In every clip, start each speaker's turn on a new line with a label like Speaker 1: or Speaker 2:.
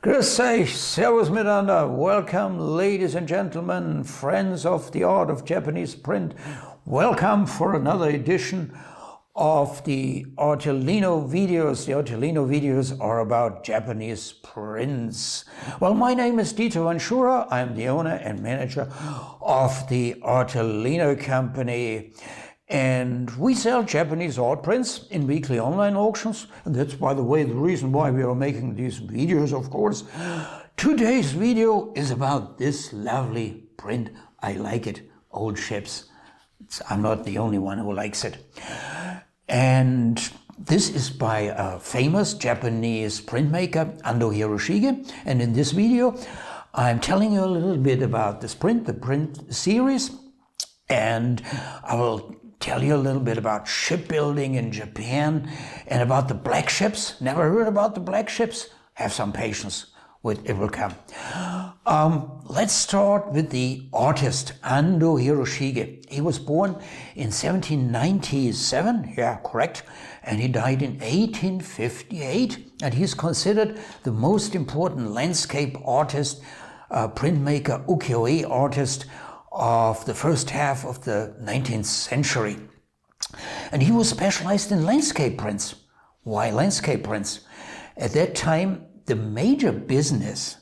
Speaker 1: Grüß euch, servus miteinander, welcome ladies and gentlemen, friends of the art of Japanese print. Welcome for another edition of the artelino videos. The artelino videos are about Japanese prints. Well, my name is Dieter Vanschura. I'm the owner and manager of the Artelino company. And we sell Japanese art prints in weekly online auctions. And that's, by the way, the reason why we are making these videos, of course. Today's video is about this lovely print. I like it, old ships. I'm not the only one who likes it. And this is by a famous Japanese printmaker, Hiroshige. And in this video, I'm telling you a little bit about this print, the print series. And I will tell you a little bit about shipbuilding in Japan and about the black ships. Never heard about the black ships? Have some patience, it will come. Let's start with the artist, Hiroshige. He was born in 1797, yeah, correct, and he died in 1858, and he's considered the most important landscape artist, printmaker, ukiyo-e artist of the first half of the 19th century. And he was specialized in landscape prints. Why landscape prints? At that time, the major business,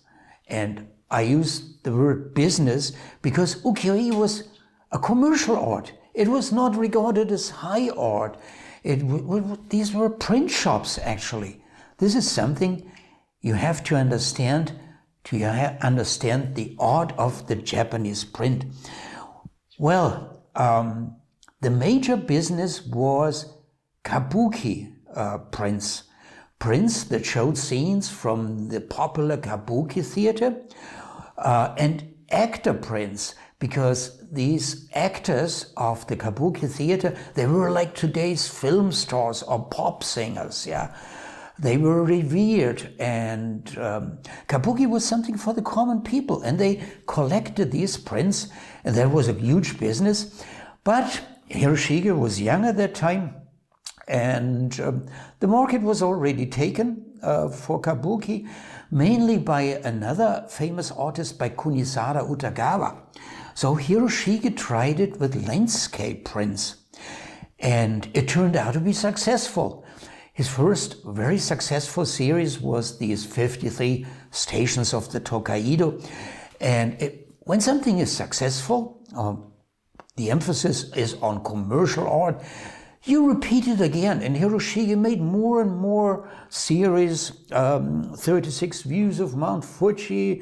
Speaker 1: and I use the word business because ukiyo-e was a commercial art. It was not regarded as high art. These were print shops, actually. This is something you have to understand understand the art of the Japanese print. Well, the major business was kabuki prints. Prints that showed scenes from the popular kabuki theater and actor prints, because these actors of the kabuki theater, they were like today's film stars or pop singers, yeah. They were revered, and kabuki was something for the common people, and they collected these prints, and that was a huge business. But Hiroshige was young at that time, and the market was already taken for kabuki, mainly by another famous artist, by Kunisada Utagawa. So Hiroshige tried it with landscape prints, and it turned out to be successful. His first very successful series was these 53 stations of the Tokaido. And when something is successful, the emphasis is on commercial art, you repeat it again. And Hiroshige made more and more series, 36 views of Mount Fuji,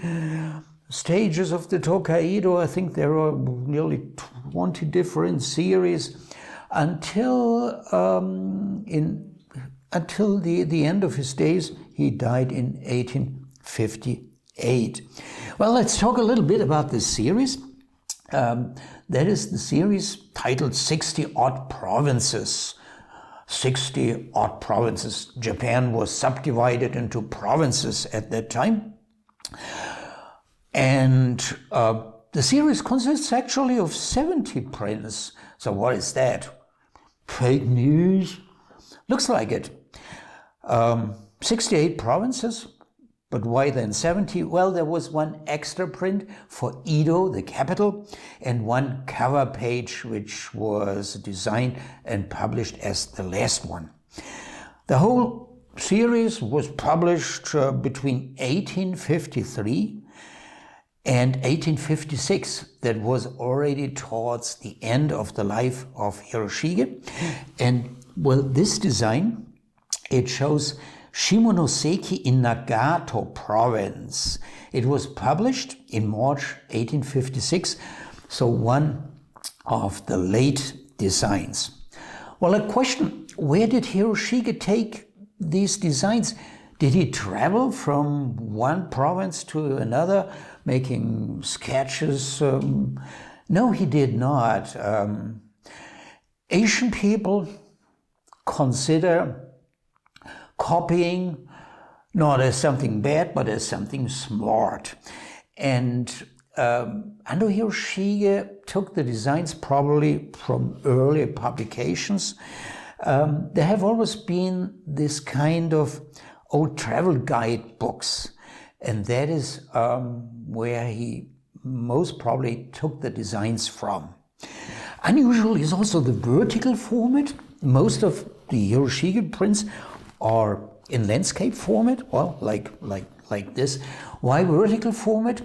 Speaker 1: stages of the Tokaido. I think there are nearly 20 different series until the end of his days. He died in 1858. Well, let's talk a little bit about this series. That is the series titled 60 Odd Provinces. 60 odd provinces. Japan was subdivided into provinces at that time. And the series consists actually of 70 prints. So what is that? Fake news? Looks like it. 68 provinces, but why then 70? Well, there was one extra print for Edo, the capital, and one cover page which was designed and published as the last one. The whole series was published between 1853 and 1856. That was already towards the end of the life of Hiroshige. And well, this design, it shows Shimonoseki in Nagato province. It was published in March 1856, so one of the late designs. Well, a question, where did Hiroshige take these designs? Did he travel from one province to another, making sketches? No, he did not. Asian people consider copying not as something bad, but as something smart. And Hiroshige took the designs probably from earlier publications. There have always been this kind of old travel guide books. and that is where he most probably took the designs from. Unusual is also the vertical format. Most of the Hiroshige prints are in landscape format, well, like this. Why vertical format?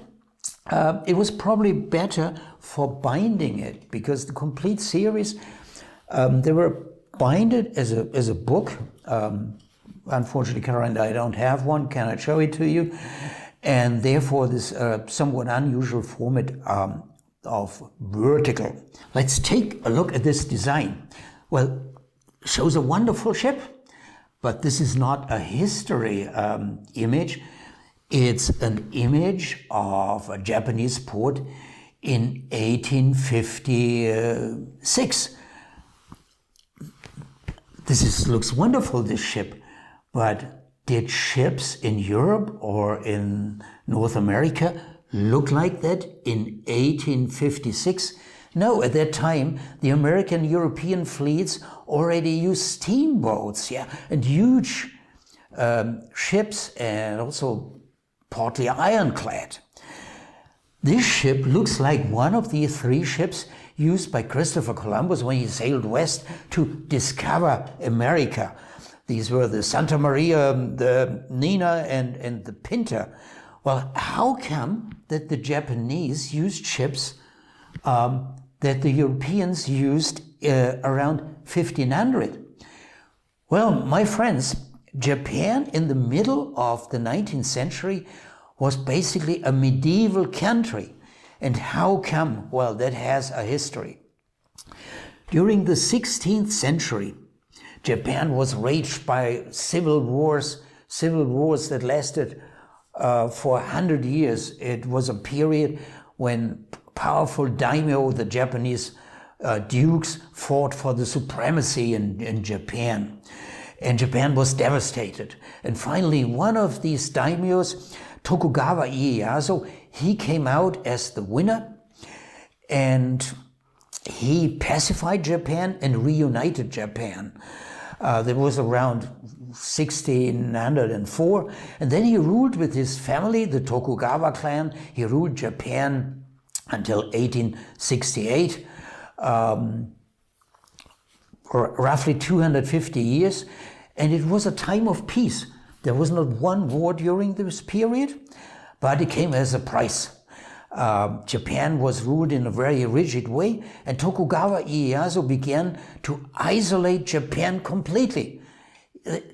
Speaker 1: It was probably better for binding it, because the complete series, they were binded as a book. Unfortunately, Karen, I don't have one, cannot show it to you. And therefore this somewhat unusual format of vertical. Let's take a look at this design. Well, shows a wonderful ship, but this is not a history image. It's an image of a Japanese port in 1856. Looks wonderful, this ship, but did ships in Europe or in North America look like that in 1856? No, at that time, the American European fleets already used steamboats, and huge ships, and also partly ironclad. This ship looks like one of the 3 ships used by Christopher Columbus when he sailed west to discover America. These were the Santa Maria, the Nina, and the Pinta. Well, how come that the Japanese used ships that the Europeans used around 1500? Well, my friends, Japan in the middle of the 19th century was basically a medieval country. And how come? Well, that has a history. During the 16th century, Japan was raged by civil wars that lasted for 100 years. It was a period when powerful daimyo, the Japanese dukes, fought for the supremacy in Japan. And Japan was devastated. And finally, one of these daimyos, Tokugawa Ieyasu, he came out as the winner, and he pacified Japan and reunited Japan. That was around 1604, and then he ruled with his family, the Tokugawa clan. He ruled Japan until 1868, roughly 250 years, and it was a time of peace. There was not one war during this period, but it came as a price. Japan was ruled in a very rigid way, and Tokugawa Ieyasu began to isolate Japan completely.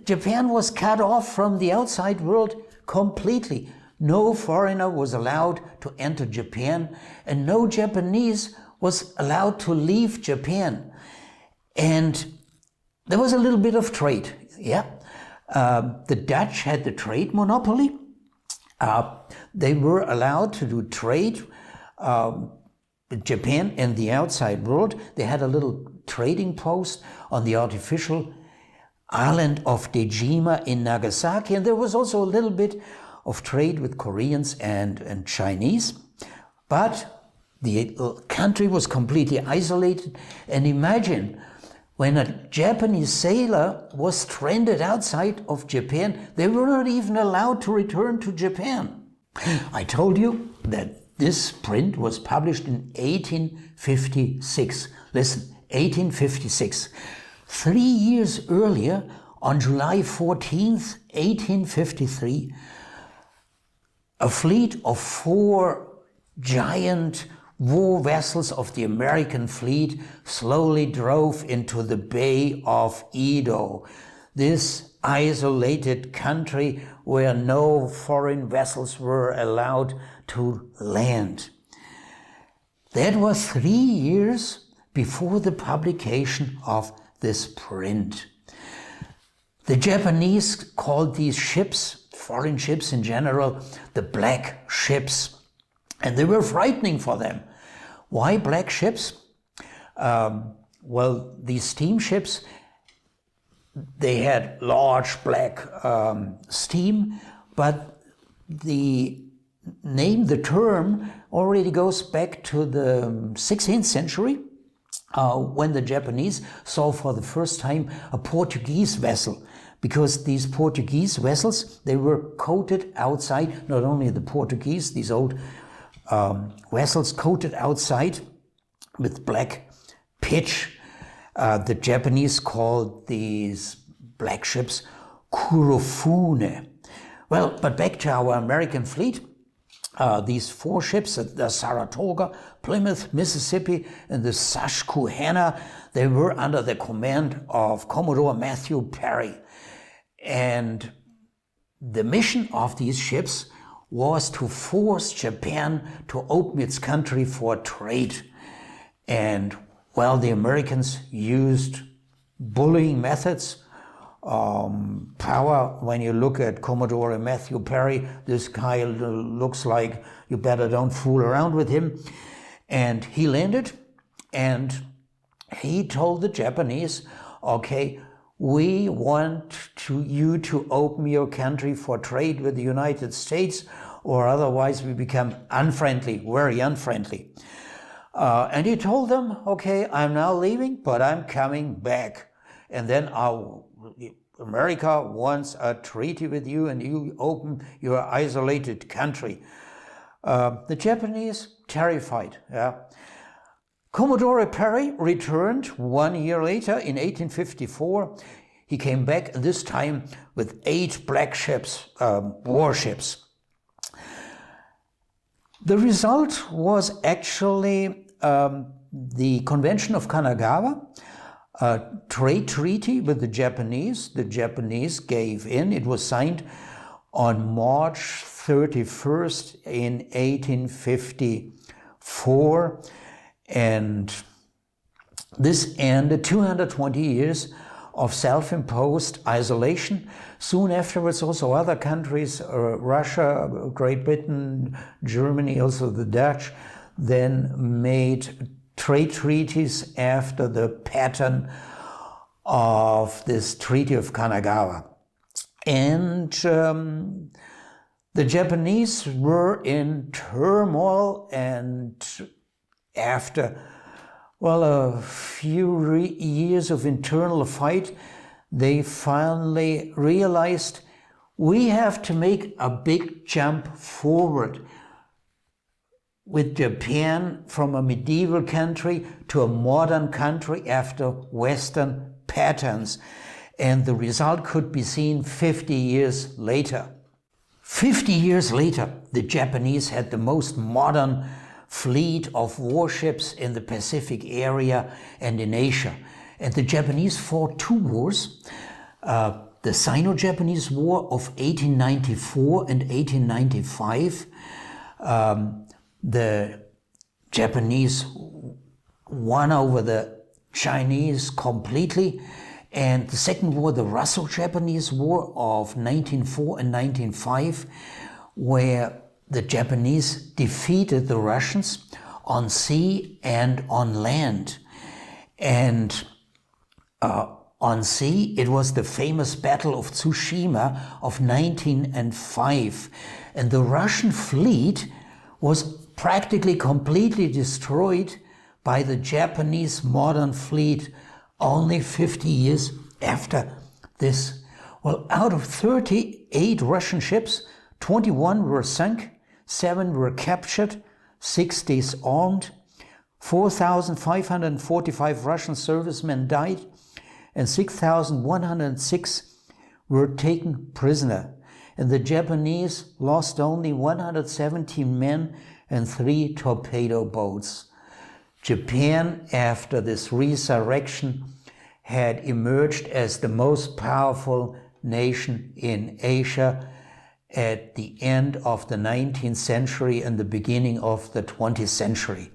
Speaker 1: Japan was cut off from the outside world completely. No foreigner was allowed to enter Japan, and no Japanese was allowed to leave Japan. And there was a little bit of trade, the Dutch had the trade monopoly. They were allowed to do trade with Japan and the outside world. They had a little trading post on the artificial island of Dejima in Nagasaki, and there was also a little bit of trade with Koreans and Chinese. But the country was completely isolated, and imagine when a Japanese sailor was stranded outside of Japan, they were not even allowed to return to Japan. I told you that this print was published in 1856. Listen, 1856. 3 years earlier, on July 14th, 1853, a fleet of 4 giant war vessels of the American fleet slowly drove into the Bay of Edo, this isolated country where no foreign vessels were allowed to land. That was 3 years before the publication of this print. The Japanese called these ships, foreign ships in general, the black ships. And they were frightening for them. Why black ships? Well, these steamships, they had large black steam, but the name, the term, already goes back to the 16th century, when the Japanese saw for the first time a Portuguese vessel because these Portuguese vessels, they were coated outside, not only the Portuguese, these old vessels coated outside with black pitch. The Japanese called these black ships kurofune. Well, but back to our American fleet. These 4 ships, the Saratoga, Plymouth, Mississippi, and the Susquehanna, they were under the command of Commodore Matthew Perry. And the mission of these ships was to force Japan to open its country for trade. And well, the Americans used bullying methods, power. When you look at Commodore Matthew Perry, this guy looks like you better don't fool around with him. And he landed and he told the Japanese, okay, we want you to open your country for trade with the United States, or otherwise we become unfriendly, very unfriendly. And he told them, okay, I'm now leaving, but I'm coming back. And then America wants a treaty with you and you open your isolated country. The Japanese, terrified. Yeah. Commodore Perry returned 1 year later in 1854. He came back, this time with 8 black ships, warships. The result was actually the Convention of Kanagawa, a trade treaty with the Japanese. The Japanese gave in. It was signed on March 31st in 1854. And this ended 220 years of self-imposed isolation. Soon afterwards, also other countries, Russia, Great Britain, Germany, also the Dutch, then made trade treaties after the pattern of this Treaty of Kanagawa. And the Japanese were in turmoil, and after, well, a few years of internal fight, they finally realized we have to make a big jump forward with Japan from a medieval country to a modern country after Western patterns. And the result could be seen 50 years later. 50 years later, the Japanese had the most modern fleet of warships in the Pacific area and in Asia. And the Japanese fought 2 wars, the Sino-Japanese War of 1894 and 1895. The Japanese won over the Chinese completely. And the second war, the Russo-Japanese War of 1904 and 1905, where the Japanese defeated the Russians on sea and on land. And on sea, it was the famous Battle of Tsushima of 1905. And the Russian fleet was practically completely destroyed by the Japanese modern fleet only 50 years after this. Well, out of 38 Russian ships, 21 were sunk, 7 were captured, 6 disarmed, 4,545 Russian servicemen died, and 6,106 were taken prisoner. And the Japanese lost only 117 men and 3 torpedo boats. Japan, after this resurrection, had emerged as the most powerful nation in Asia at the end of the 19th century and the beginning of the 20th century.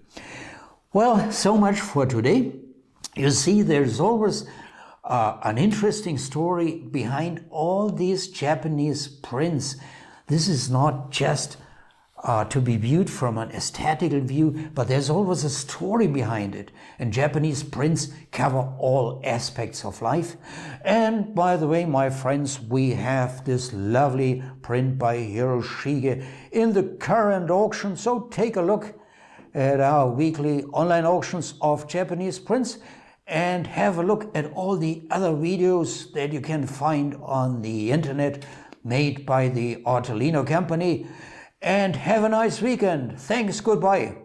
Speaker 1: Well, so much for today. You see, there's always an interesting story behind all these Japanese prints. This is not just to be viewed from an aesthetical view, but there's always a story behind it. And Japanese prints cover all aspects of life. And by the way, my friends, we have this lovely print by Hiroshige in the current auction. So take a look at our weekly online auctions of Japanese prints. and have a look at all the other videos that you can find on the internet made by the Artelino company. And have a nice weekend. Thanks, goodbye.